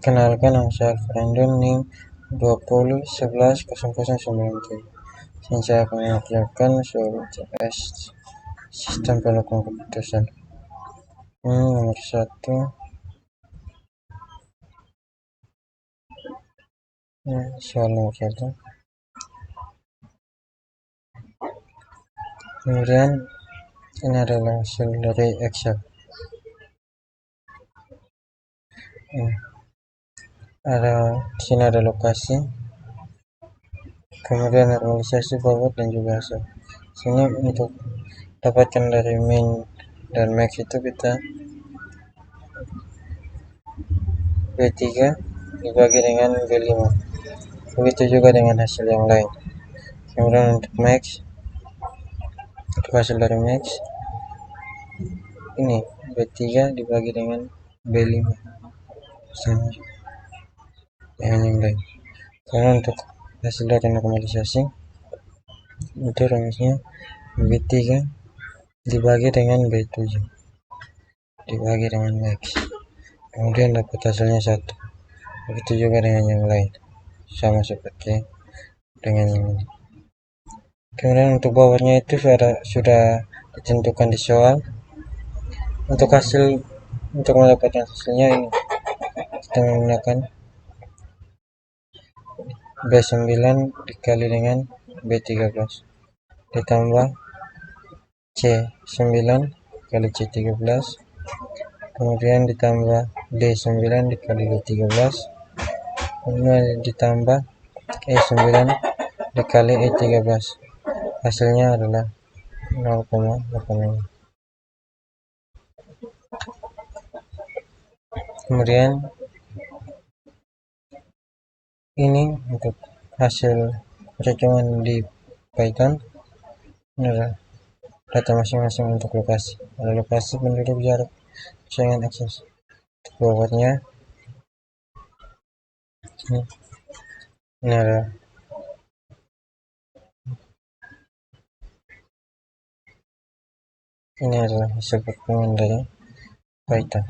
Kenalkan, nama saya Alfredo, NIM 20110097. Saya akan mengerjakan soal CS sistem pengukuran keputusan. Ini nomor 1. Soal nomor 1. Kemudian ini adalah hasil dari Excel. Di sini ada lokasi, kemudian normalisasi bobot dan juga hasil. Sini untuk dapatkan dari min dan max itu kita B3 dibagi dengan B5. Begitu juga dengan hasil yang lain. Kemudian untuk max, untuk hasil dari max ini B3 dibagi dengan B5 sama dengan yang lain. Kemudian untuk hasil dari normalisasi itu rumusnya B3 dibagi dengan B7 dibagi dengan max, kemudian dapat hasilnya 1. Begitu juga dengan yang lain, sama seperti dengan yang ini. Kemudian untuk bawahnya itu sudah ditentukan di soal. Untuk mendapatkan hasilnya ini kita menggunakan B9 dikali dengan B13 ditambah C9 kali C13, kemudian ditambah D9 dikali D13, kemudian ditambah E9 dikali E13. Hasilnya adalah 0,85. Kemudian ini untuk hasil perhitungan di Python. Ini adalah data masing-masing untuk lokasi. Ada lokasi, penduduk, jarak, saingan, akses. Untuk bobotnya ini adalah hasil perhitungan dari Python.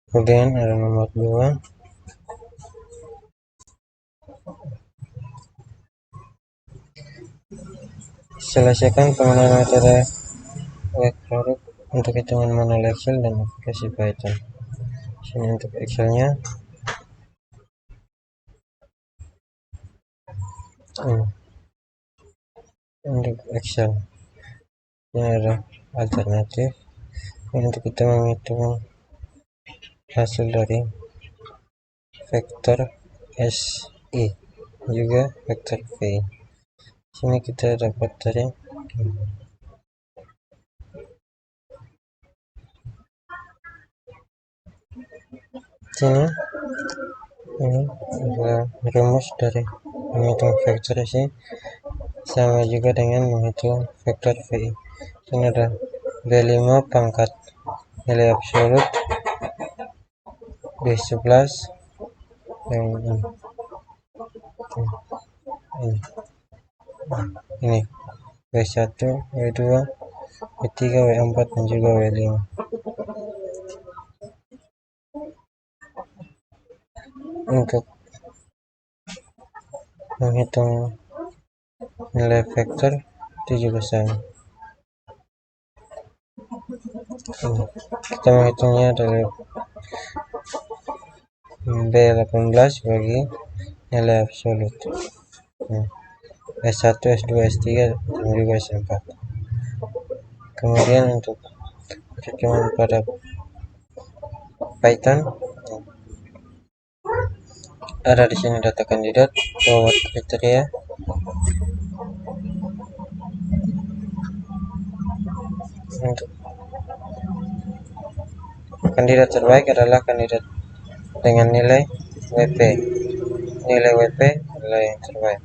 Kemudian ada nomor 2. Selesaikan penggunaan metode vektor untuk hitungan manual Excel dan aplikasi Python. Sini untuk Excelnya untuk Excel ini ada alternatif untuk kita menghitung hasil dari vektor SI juga vektor V. Sini kita dapat dari sini ini adalah rumus dari menghitung vektor SI sama juga dengan menghitung vektor VI. Ini ada B5 pangkat nilai absolut B11 yang ini W1, W2, W3, W4 dan juga W5. Untuk menghitung nilai vektor itu juga sama. Kita menghitungnya dari B18 bagi nilai absolut S1, S2, S3 dan juga S4. Kemudian untuk perhitungan pada Python ada di sini data kandidat, bobot kriteria, untuk kandidat terbaik adalah kandidat dengan nilai WP. Nilai WP adalah yang terbaik.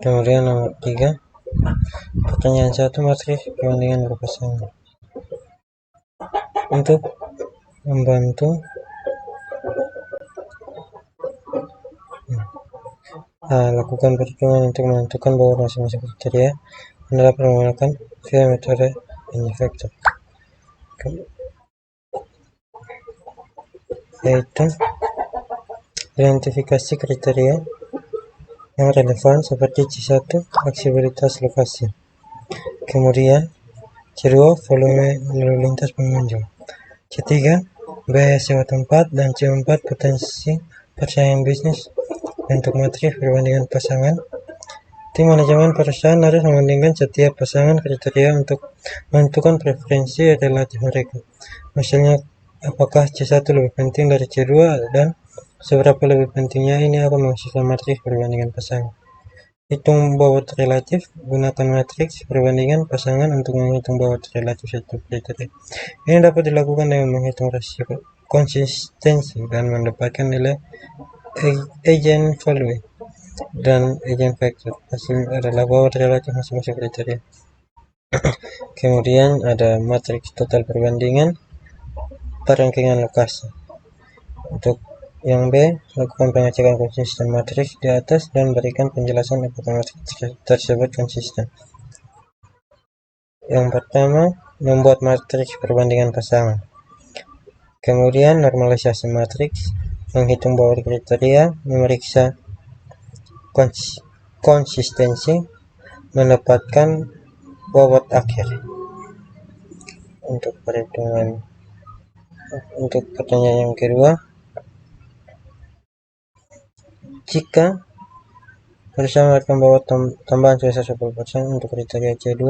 Kemudian nomor 3, pertanyaan 1, matriks perbandingan berpasangan. Untuk membantu Lakukan perhitungan untuk menentukan bahwa masing-masing kriteria. Anda dapat menggunakan via metode N-factor, yaitu identifikasi kriteria yang relevan seperti C1 fleksibilitas lokasi, kemudian C2 volume lalu lintas pengunjung, C3 biaya sewa tempat, dan C4 potensi persaingan bisnis. Untuk matriks perbandingan pasangan, tim manajemen perusahaan harus membandingkan setiap pasangan kriteria untuk menentukan preferensi relatif mereka. Misalnya, apakah C1 lebih penting dari C2 dan seberapa lebih pentingnya. Ini akan menghasilkan matriks perbandingan pasangan. Hitung bobot relatif. Gunakan matriks perbandingan pasangan untuk menghitung bobot relatif satu kriteria. Ini dapat dilakukan dengan menghitung rasio konsistensi dan mendapatkan nilai eigenvalue dan eigenvector. Hasilnya adalah bobot relatif masing-masing kriteria. Kemudian ada matriks total perbandingan perangkingan lokasi. Untuk yang B, lakukan pengecekan konsisten matriks di atas dan berikan penjelasan apakah matriks tersebut konsisten. Yang pertama, membuat matriks perbandingan pasangan. Kemudian normalisasi matriks, menghitung bobot kriteria, memeriksa konsistensi, mendapatkan bobot akhir. Untuk pertanyaan yang kedua, jika perusahaan mendapatkan bobot tambahan sebesar 10% untuk kriteria C2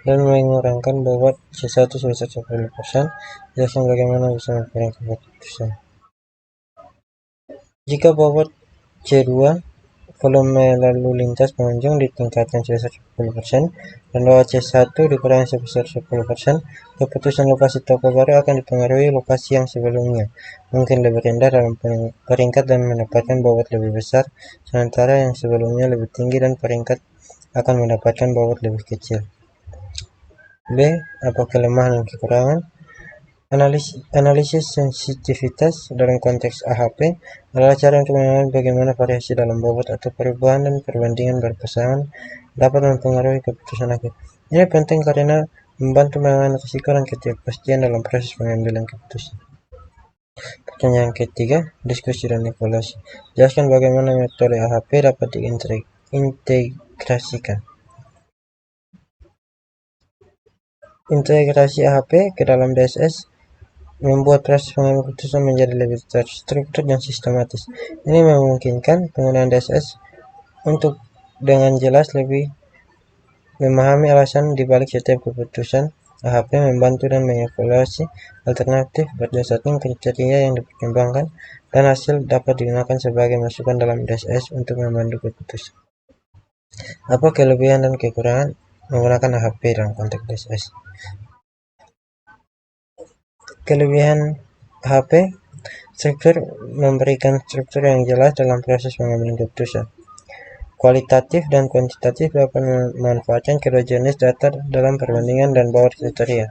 dan mengurangkan bobot C1 sebesar 10%, jelaskan bagaimana bisa memperoleh keputusan. Jika bobot C2 volume lalu lintas pengunjung ditingkatkan sebesar 10% dan bobot C1 dikurangi sebesar 10%, keputusan lokasi toko baru akan dipengaruhi lokasi yang sebelumnya mungkin lebih rendah dalam peringkat dan mendapatkan bobot lebih besar, sementara yang sebelumnya lebih tinggi dan peringkat akan mendapatkan bobot lebih kecil. B. Apa kelemahan dan kekurangan? Analisis sensitivitas dalam konteks AHP adalah cara untuk mengenal bagaimana variasi dalam bobot atau perubahan dan perbandingan berpasangan dapat mempengaruhi keputusan akhir. Ini penting karena membantu mengenal risiko dan ketidakpastian dalam proses pengambilan keputusan. Pertanyaan ketiga, diskusi dan evaluasi. Jelaskan bagaimana metode AHP dapat diintegrasikan. Integrasi AHP ke dalam DSS membuat proses pengambilan keputusan menjadi lebih terstruktur dan sistematis. Ini memungkinkan penggunaan DSS untuk dengan jelas lebih memahami alasan dibalik setiap keputusan AHP, membantu dan mengevaluasi alternatif berdasarkan kriteria yang dipertimbangkan, dan hasil dapat digunakan sebagai masukan dalam DSS untuk membantu keputusan. Apa kelebihan dan kekurangan menggunakan AHP dalam konteks DSS? Kelebihan AHP, struktur memberikan struktur yang jelas dalam proses pengambilan keputusan. Kualitatif dan kuantitatif dapat memanfaatkan kedua jenis data dalam perbandingan dan bobot kriteria.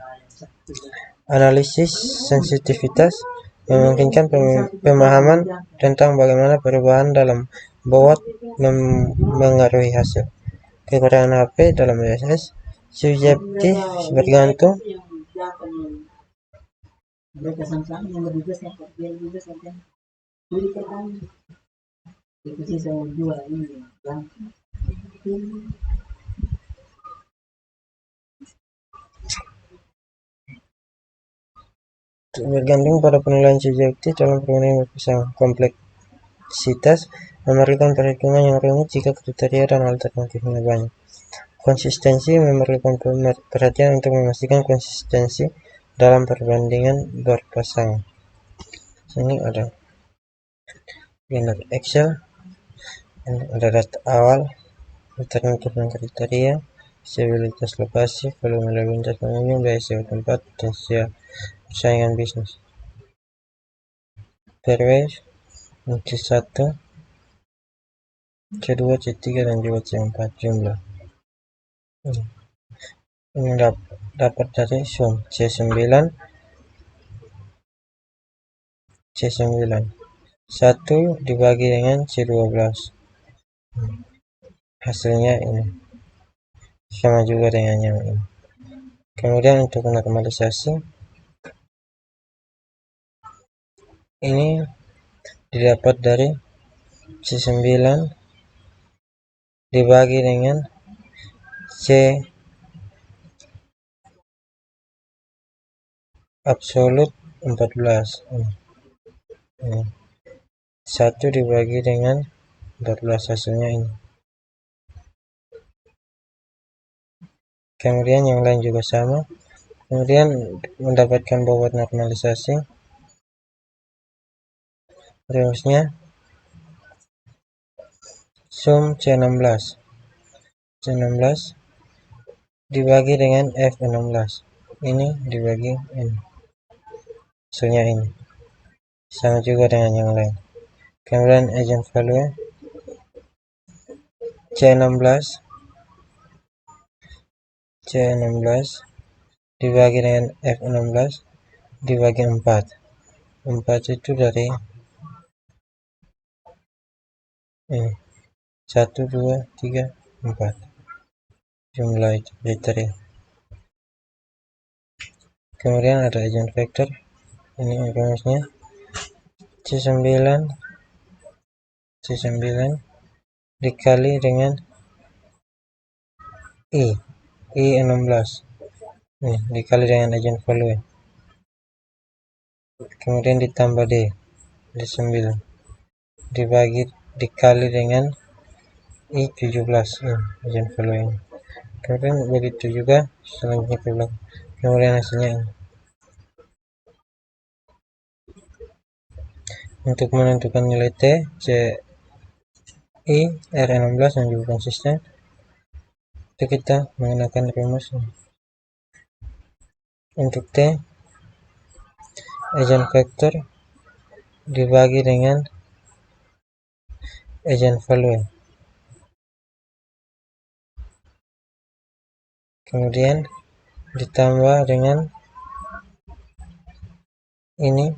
Analisis sensitivitas memungkinkan pemahaman tentang bagaimana perubahan dalam bobot mempengaruhi hasil. Kekurangan AHP dalam DSS, subjektif bergantung mereka sama-sama yang lebih besar dia lebih besar kan jadi pertama itu sih saya jual ini yang bergantung pada penilaian subjektif dalam perbandingan berpasangan. Kompleksitas memerlukan perhitungan yang rumit jika kriteria dan alternatifnya banyak. Konsistensi memerlukan perhatian untuk memastikan konsistensi dalam perbandingan berpasangan. Sini ada Excel, ada data awal, alternatif dan kriteria, stabilitas lokasi, volume lalu lintas pengunjung, biaya sewa tempat, potensial persaingan bisnis. Pairwise C1, C2, C3 dan juga C4 jumlah. Ini dapat dari sum C9 1 dibagi dengan C12. Hasilnya ini sama juga dengan yang ini. Kemudian untuk normalisasi ini didapat dari C9 dibagi dengan C absolut 14. Ini 1 dibagi dengan 14, hasilnya ini. Kemudian yang lain juga sama. Kemudian mendapatkan bobot normalisasi, rumusnya sum C16 dibagi dengan F16, ini dibagi ini, hasilnya ini sama juga dengan yang lain. Kemudian eigenvalue C16 dibagi dengan F16 dibagi 4 itu dari ini 1, 2, 3, 4 jumlah itu kriteria. Kemudian ada eigenvector, ini rumusnya C9 dikali dengan I16 nih, dikali dengan eigenvalue, kemudian ditambah D9 dikali dengan I17 eigenvalue ini. Kemudian begitu juga selanjutnya ke belakang. Kemudian hasilnya ini. Untuk menentukan nilai T, C, I, R16 yang juga konsisten, itu kita menggunakan rumus ini. Untuk T, eigenvector dibagi dengan eigenvalue, kemudian ditambah dengan ini,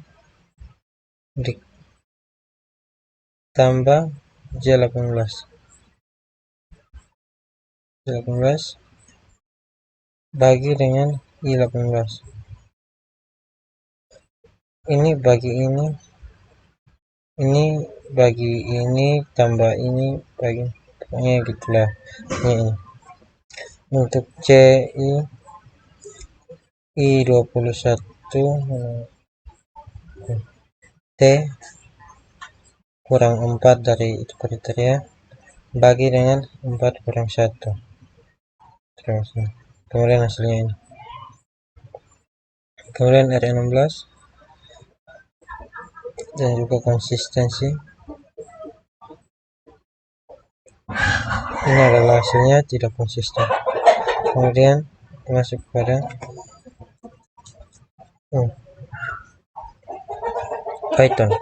ditambah J18 bagi dengan I18, ini bagi ini bagi ini tambah ini bagi, pokoknya gitulah ini. Untuk I21 T kurang 4 dari itu kriteria bagi dengan 4 kurang 1 terus, kemudian hasilnya ini. Kemudian R16 dan juga konsistensi, ini adalah hasilnya tidak konsisten. Kemudian masuk pada Python,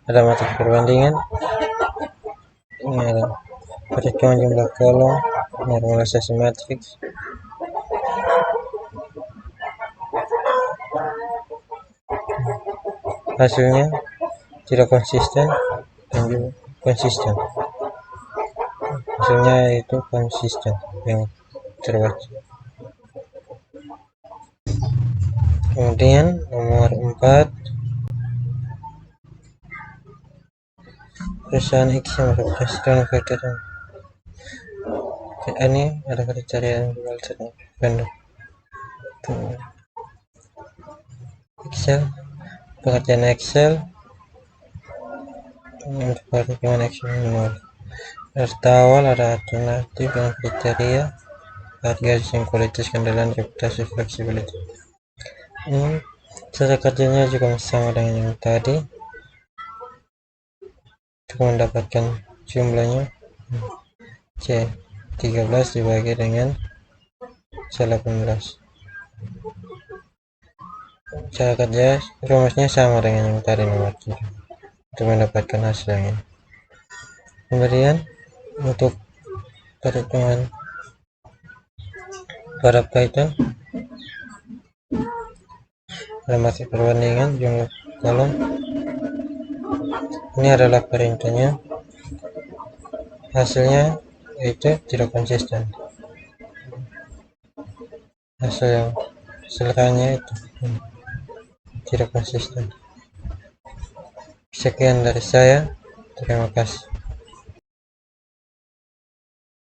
ada matriks perbandingan, ini ada perhitungan jumlah kolom, normalisasi matriks, hasilnya tidak konsisten dan juga konsisten, hasilnya itu konsisten yang terbaca. Kemudian nomor 4, perusahaan X yang merepresentasikan vektor ini ada kriteria yang pendek. Excel, pengertian Excel untuk perhitungan Excel manual. Daftar awal ada alternatif dengan kriteria harga, singkularitas, kendaraan, reputasi, fleksibilitas. Ini cara kerjanya juga sama dengan yang tadi. Untuk mendapatkan jumlahnya C13 dibagi dengan C18. Cara kerja rumusnya sama dengan yang tadi nomor 3 untuk mendapatkan hasilnya. Kemudian untuk perhitungan pada Python ada matriks perbandingan jumlah kolom, ini adalah perintahnya hasilnya itu tidak konsisten, hasil yang hasilkannya itu tidak konsisten. Sekian dari saya, terima kasih.